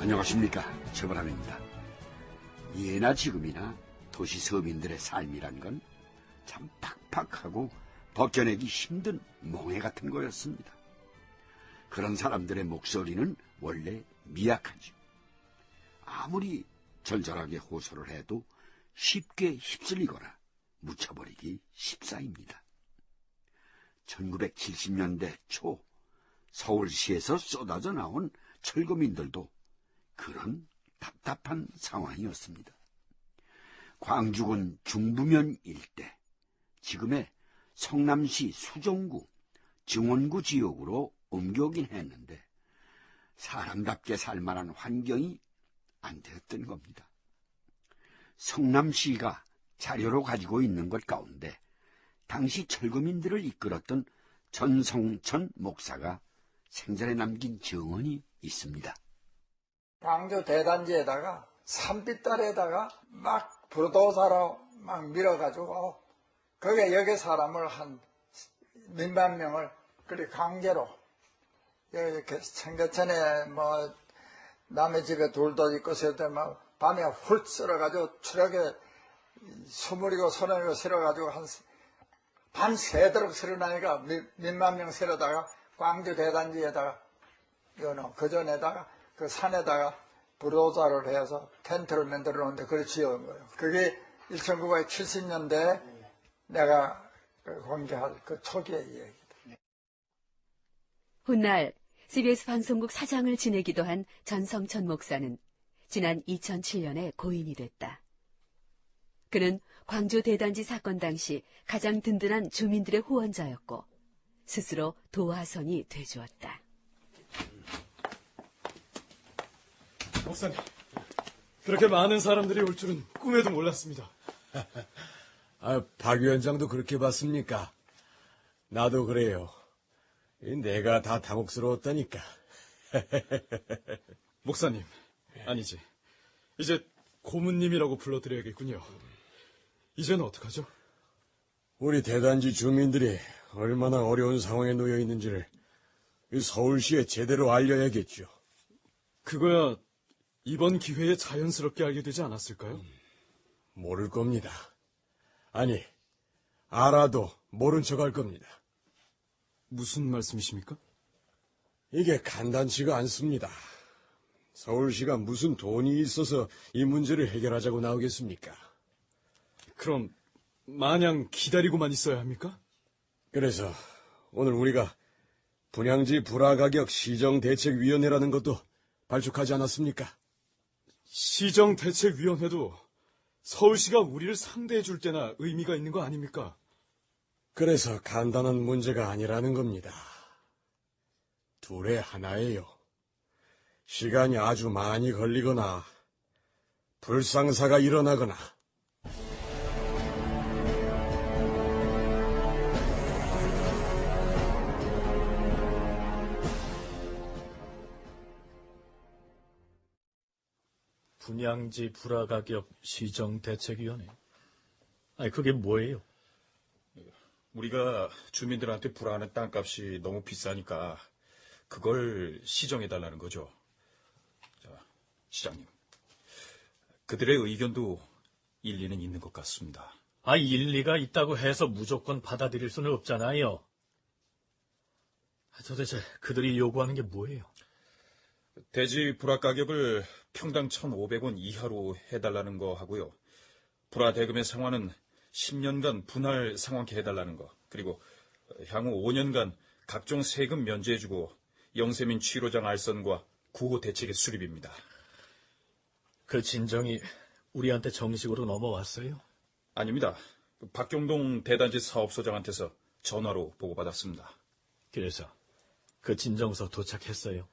안녕하십니까, 최보람입니다. 예나 지금이나 도시 서민들의 삶이란 건 참 팍팍하고 벗겨내기 힘든 몽해 같은 거였습니다. 그런 사람들의 목소리는 원래 미약하죠. 아무리 절절하게 호소를 해도 쉽게 휩쓸리거나 묻혀버리기 십사입니다. 1970년대 초 서울시에서 쏟아져 나온 철거민들도 그런 답답한 상황이었습니다. 광주군 중부면 일대, 지금의 성남시 수정구, 증원구 지역으로 옮겨오긴 했는데 사람답게 살만한 환경이 안 되었던 겁니다. 성남시가 자료로 가지고 있는 것 가운데 당시 철거민들을 이끌었던 전성천 목사가 생전에 남긴 증언이 있습니다. 광주 대단지에다가 산빛달에다가 막 불도사로 막 밀어가지고 거기에 여기 사람을 한 몇만 명을 그리 강제로 이렇게 생겨천에 뭐 남의 집에 둘도 있고 세대 막 밤에 훌 쓸어가지고 추락에 20이고 30이고 실어가지고 한 밤 새도록 실어나니까 몇만 명 실어다가 광주 대단지에다가 그 전에다가 그 산에다가 불도자를 해서 텐트를 만들어 놓는데 그걸 지어온 거예요. 그게 1970년대에 내가 공개할 그 초기의 이야기다. 훗날 CBS 방송국 사장을 지내기도 한 전성천 목사는 지난 2007년에 고인이 됐다. 그는 광주 대단지 사건 당시 가장 든든한 주민들의 후원자였고 스스로 도화선이 되주었다. 목사님, 그렇게 많은 사람들이 올 줄은 꿈에도 몰랐습니다. 박 위원장도 그렇게 봤습니까? 나도 그래요. 내가 다 당혹스러웠다니까. 목사님, 아니지. 이제 고문님이라고 불러드려야겠군요. 이제는 어떡하죠? 우리 대단지 주민들이 얼마나 어려운 상황에 놓여 있는지를 서울시에 제대로 알려야겠죠. 그거야 이번 기회에 자연스럽게 알게 되지 않았을까요? 모를 겁니다. 아니, 알아도 모른 척 할 겁니다. 무슨 말씀이십니까? 이게 간단치가 않습니다. 서울시가 무슨 돈이 있어서 이 문제를 해결하자고 나오겠습니까? 그럼 마냥 기다리고만 있어야 합니까? 그래서 오늘 우리가 분양지 불화가격 시정대책위원회라는 것도 발족하지 않았습니까? 시정대책위원회도 서울시가 우리를 상대해 줄 때나 의미가 있는 거 아닙니까? 그래서 간단한 문제가 아니라는 겁니다. 둘의 하나예요. 시간이 아주 많이 걸리거나 불상사가 일어나거나 분양지 불화가격 시정대책위원회. 아니, 그게 뭐예요? 우리가 주민들한테 불화하는 땅값이 너무 비싸니까 그걸 시정해달라는 거죠. 자, 시장님. 그들의 의견도 일리는 있는 것 같습니다. 아, 일리가 있다고 해서 무조건 받아들일 수는 없잖아요. 도대체 그들이 요구하는 게 뭐예요? 대지 불화 가격을 평당 1,500원 이하로 해달라는 거 하고요. 불화 대금의 상환은 10년간 분할 상환케 해달라는 거. 그리고 향후 5년간 각종 세금 면제해주고 영세민 취로장 알선과 구호 대책의 수립입니다. 그 진정이 우리한테 정식으로 넘어왔어요? 아닙니다. 박경동 대단지 사업소장한테서 전화로 보고받았습니다. 그래서 그 진정서 도착했어요?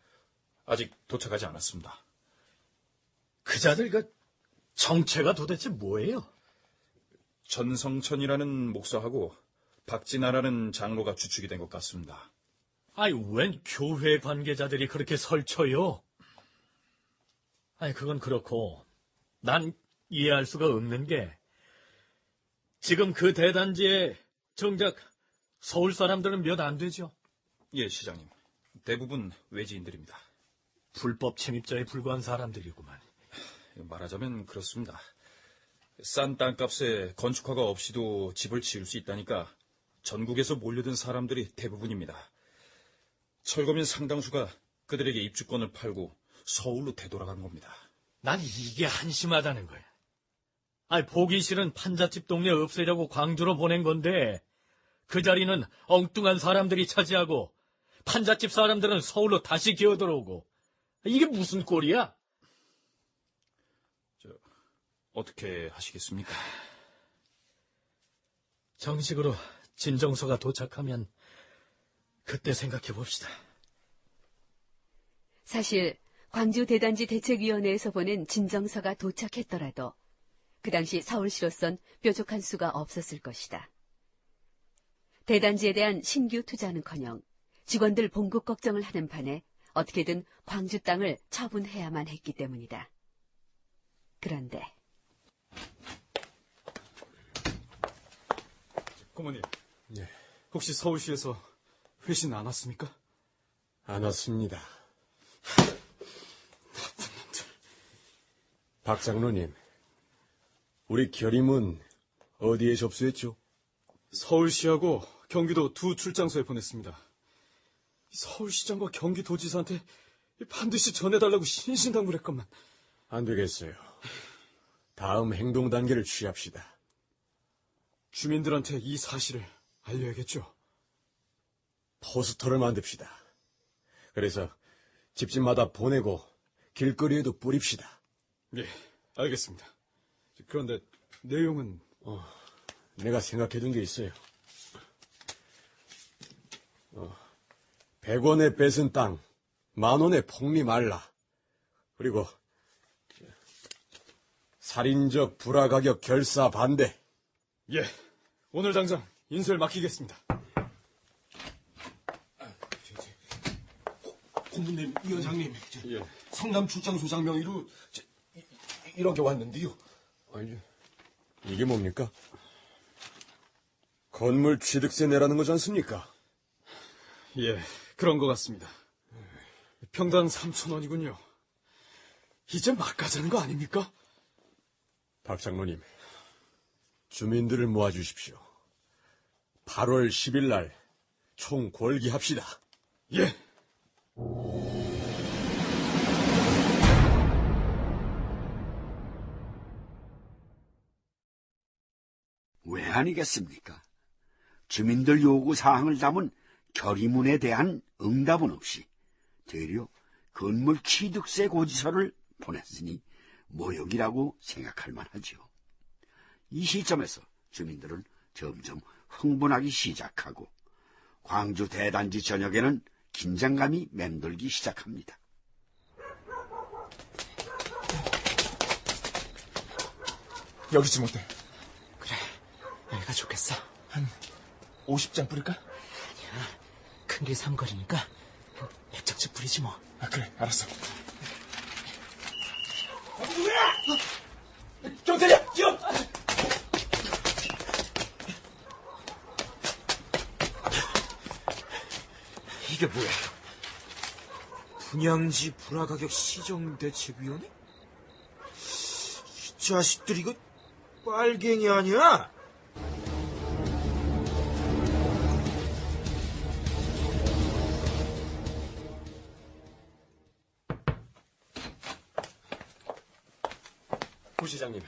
아직 도착하지 않았습니다. 그자들 그 정체가 도대체 뭐예요? 전성천이라는 목사하고 박진아라는 장로가 주축이 된 것 같습니다. 아니, 웬 교회 관계자들이 그렇게 설쳐요? 아니, 그건 그렇고 난 이해할 수가 없는 게 지금 그 대단지에 정작 서울 사람들은 몇 안 되죠? 예, 시장님. 대부분 외지인들입니다. 불법 침입자에 불과한 사람들이구만. 말하자면 그렇습니다. 싼 땅값에 건축허가 없이도 집을 지을 수 있다니까 전국에서 몰려든 사람들이 대부분입니다. 철거민 상당수가 그들에게 입주권을 팔고 서울로 되돌아간 겁니다. 난 이게 한심하다는 거야. 아니, 보기 싫은 판잣집 동네 없애려고 광주로 보낸 건데, 그 자리는 엉뚱한 사람들이 차지하고, 판잣집 사람들은 서울로 다시 기어들어오고, 이게 무슨 꼴이야? 어떻게 하시겠습니까? 정식으로 진정서가 도착하면, 그때 생각해 봅시다. 사실 광주 대단지 대책위원회에서 보낸 진정서가 도착했더라도 그 당시 서울시로선 뾰족한 수가 없었을 것이다. 대단지에 대한 신규 투자는커녕 직원들 봉급 걱정을 하는 판에 어떻게든 광주 땅을 처분해야만 했기 때문이다. 그런데 고모님, 예, 혹시 서울시에서 회신 안 왔습니까? 안 왔습니다. 박 장로님, 우리 결임은 어디에 접수했죠? 서울시하고 경기도 두 출장소에 보냈습니다. 서울시장과 경기도지사한테 반드시 전해달라고 신신당부했건만. 안 되겠어요. 다음 행동 단계를 취합시다. 주민들한테 이 사실을 알려야겠죠. 포스터를 만듭시다. 그래서 집집마다 보내고 길거리에도 뿌립시다. 예, 알겠습니다. 그런데 내용은... 내가 생각해둔 게 있어요. 100원에 뺏은 땅, 10,000원에 폭리 말라. 그리고 살인적 불화가격 결사 반대. 예, 오늘 당장 인쇄를 맡기겠습니다. 고문님, 위원장님, 예. 성남 출장소장 명의로 이렇게 왔는데요. 아니, 이게 뭡니까? 건물 취득세 내라는 거지 않습니까? 예, 그런 것 같습니다. 평당 3,000원이군요. 이제 막 가자는 거 아닙니까? 박 장로님, 주민들을 모아주십시오. 8월 10일 날 총궐기합시다. 예. 왜 아니겠습니까? 주민들 요구 사항을 담은 결의문에 대한 응답은 없이 되려 건물 취득세 고지서를 보냈으니 모욕이라고 생각할 만하지요. 이 시점에서 주민들은 점점 흥분하기 시작하고 광주 대단지 전역에는 긴장감이 맴돌기 시작합니다. 여기지 못해. 그래, 여기가 좋겠어. 한 50장 뿌릴까? 큰 게 삼거리니까 100장씩 뿌리지 뭐. 아, 그래, 알았어. 경찰이야! 뛰어! 이게 뭐야? 분양지 불화가격 시정대책위원회? 이 자식들 이거 빨갱이 아니야? 부시장님,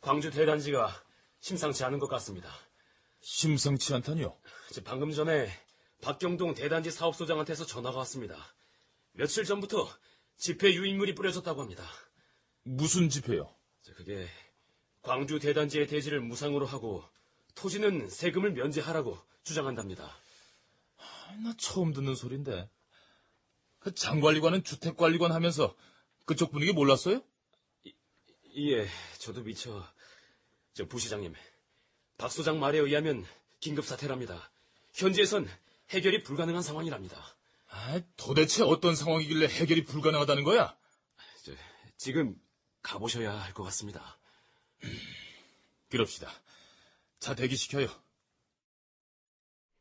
광주 대단지가 심상치 않은 것 같습니다. 심상치 않다니요? 방금 전에 박경동 대단지 사업소장한테서 전화가 왔습니다. 며칠 전부터 집회 유인물이 뿌려졌다고 합니다. 무슨 집회요? 그게 광주 대단지의 대지를 무상으로 하고 토지는 세금을 면제하라고 주장한답니다. 나 처음 듣는 소린데. 그 장관리관은 주택관리관 하면서 그쪽 분위기 몰랐어요? 예, 저도 미처... 부시장님, 박 소장 말에 의하면 긴급사태랍니다. 현지에선 해결이 불가능한 상황이랍니다. 도대체 어떤 상황이길래 해결이 불가능하다는 거야? 지금 가보셔야 할 것 같습니다. 그럽시다. 자, 대기시켜요.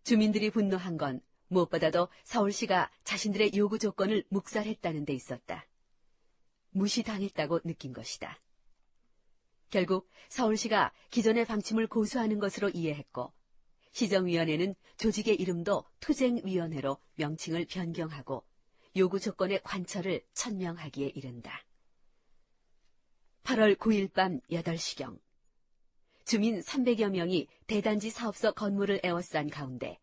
주민들이 분노한 건 무엇보다도 서울시가 자신들의 요구 조건을 묵살했다는 데 있었다. 무시당했다고 느낀 것이다. 결국 서울시가 기존의 방침을 고수하는 것으로 이해했고 시정위원회는 조직의 이름도 투쟁위원회로 명칭을 변경하고 요구 조건의 관철을 천명하기에 이른다. 8월 9일 밤 8시경 주민 300여 명이 대단지 사업소 건물을 에워싼 가운데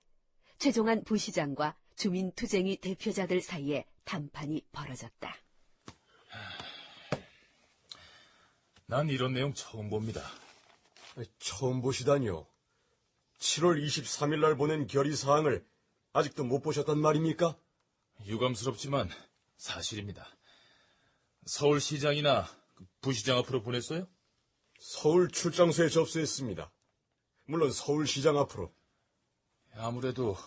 최종한 부시장과 주민투쟁위 대표자들 사이에 담판이 벌어졌다. 난 이런 내용 처음 봅니다. 처음 보시다니요. 7월 23일 날 보낸 결의사항을 아직도 못 보셨단 말입니까? 유감스럽지만 사실입니다. 서울시장이나 부시장 앞으로 보냈어요? 서울 출장소에 접수했습니다. 물론 서울시장 앞으로. 아무래도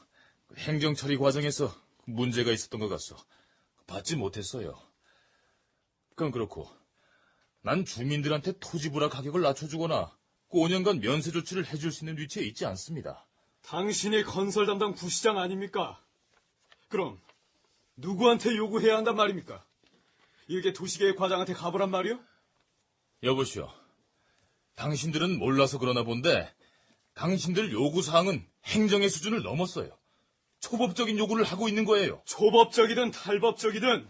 행정처리 과정에서 문제가 있었던 것 같소. 받지 못했어요. 그건 그렇고 난 주민들한테 토지 불화 가격을 낮춰주거나 5년간 면세 조치를 해줄 수 있는 위치에 있지 않습니다. 당신이 건설 담당 부시장 아닙니까? 그럼 누구한테 요구해야 한단 말입니까? 이게 도시계획 과장한테 가보란 말이요? 여보시오. 당신들은 몰라서 그러나 본데 당신들 요구사항은 행정의 수준을 넘었어요. 초법적인 요구를 하고 있는 거예요. 초법적이든 탈법적이든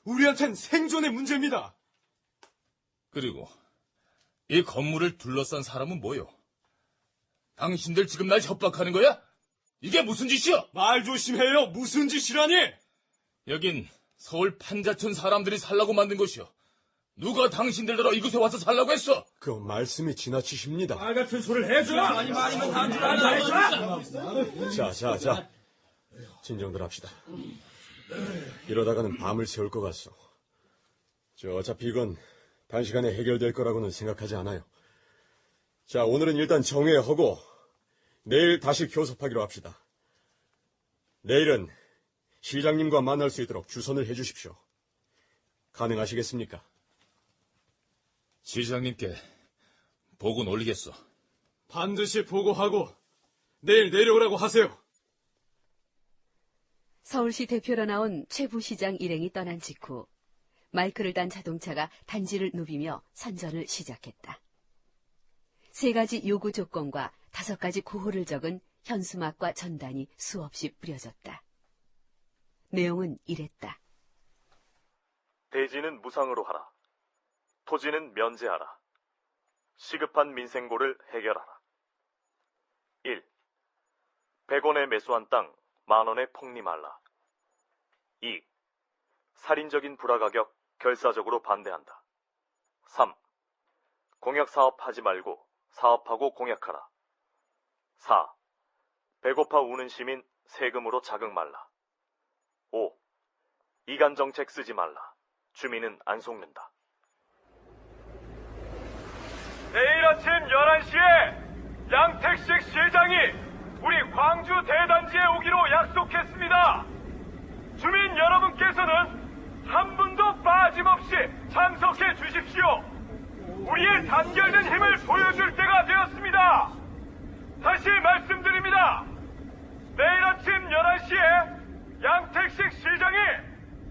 우리한텐 생존의 문제입니다. 그리고 이 건물을 둘러싼 사람은 뭐요? 당신들 지금 날 협박하는 거야? 이게 무슨 짓이야? 말 조심해요. 무슨 짓이라니? 여긴 서울 판자촌 사람들이 살라고 만든 곳이요. 누가 당신들더러 이곳에 와서 살라고 했어? 그 말씀이 지나치십니다. 말 같은 소리를 해줘. 많이 말이면 다줄 알아. 자. 진정들 합시다. 이러다가는 밤을 새울 것 같소. 어차피 이건 단시간에 해결될 거라고는 생각하지 않아요. 자, 오늘은 일단 정회하고 내일 다시 교섭하기로 합시다. 내일은 시장님과 만날 수 있도록 주선을 해주십시오. 가능하시겠습니까? 시장님께 보고 올리겠어. 반드시 보고하고 내일 내려오라고 하세요. 서울시 대표로 나온 최 부시장 일행이 떠난 직후 마이크를 단 자동차가 단지를 누비며 선전을 시작했다. 3가지 요구 조건과 5가지 구호를 적은 현수막과 전단이 수없이 뿌려졌다. 내용은 이랬다. 대지는 무상으로 하라. 토지는 면제하라. 시급한 민생고를 해결하라. 1. 100원에 매수한 땅 10,000원에 폭리말라. 2. 살인적인 불화가격 결사적으로 반대한다. 3. 공약사업 하지 말고 사업하고 공약하라. 4. 배고파 우는 시민 세금으로 자극 말라. 5. 이간정책 쓰지 말라. 주민은 안 속는다. 내일 아침 11시에 양택식 시장이 우리 광주 대단지에 오기로 약속했습니다. 주민 여러분께서는 한 분도 빠짐없이 참석해 주십시오. 우리의 단결된 힘을 보여줄 때가 되었습니다. 다시 말씀드립니다. 내일 아침 11시에 양택식 시장이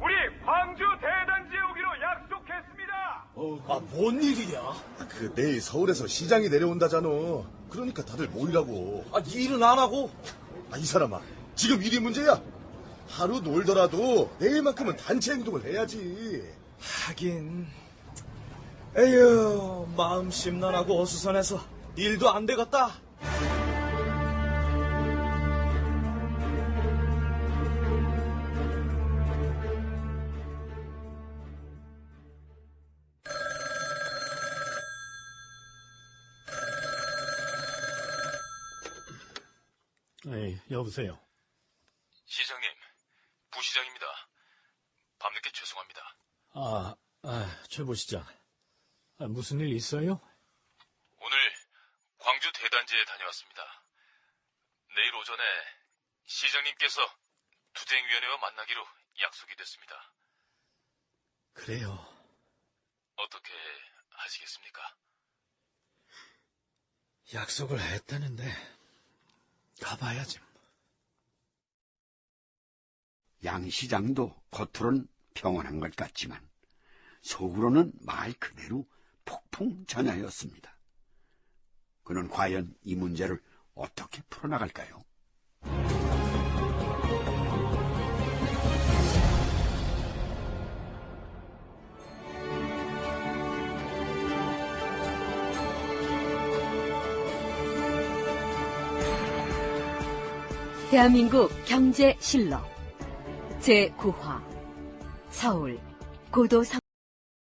우리 광주 대단지에 오기로 약속했습니다. 뭔 일이냐? 내일 서울에서 시장이 내려온다잖아. 그러니까 다들 모이라고. 일은 안 하고? 이 사람아, 지금 일이 문제야? 하루 놀더라도 내일만큼은 단체 행동을 해야지. 하긴. 에휴, 마음 심란하고 어수선해서 일도 안 되겠다. 여보세요. 시장님, 부시장입니다. 밤늦게 죄송합니다. 최 부시장. 무슨 일 있어요? 오늘 광주 대단지에 다녀왔습니다. 내일 오전에 시장님께서 투쟁위원회와 만나기로 약속이 됐습니다. 그래요. 어떻게 하시겠습니까? 약속을 했다는데 가봐야지. 양 시장도 겉으론 평온한 것 같지만 속으로는 말 그대로 폭풍 전야였습니다. 그는 과연 이 문제를 어떻게 풀어나갈까요? 대한민국 경제실록 제9화 서울 고도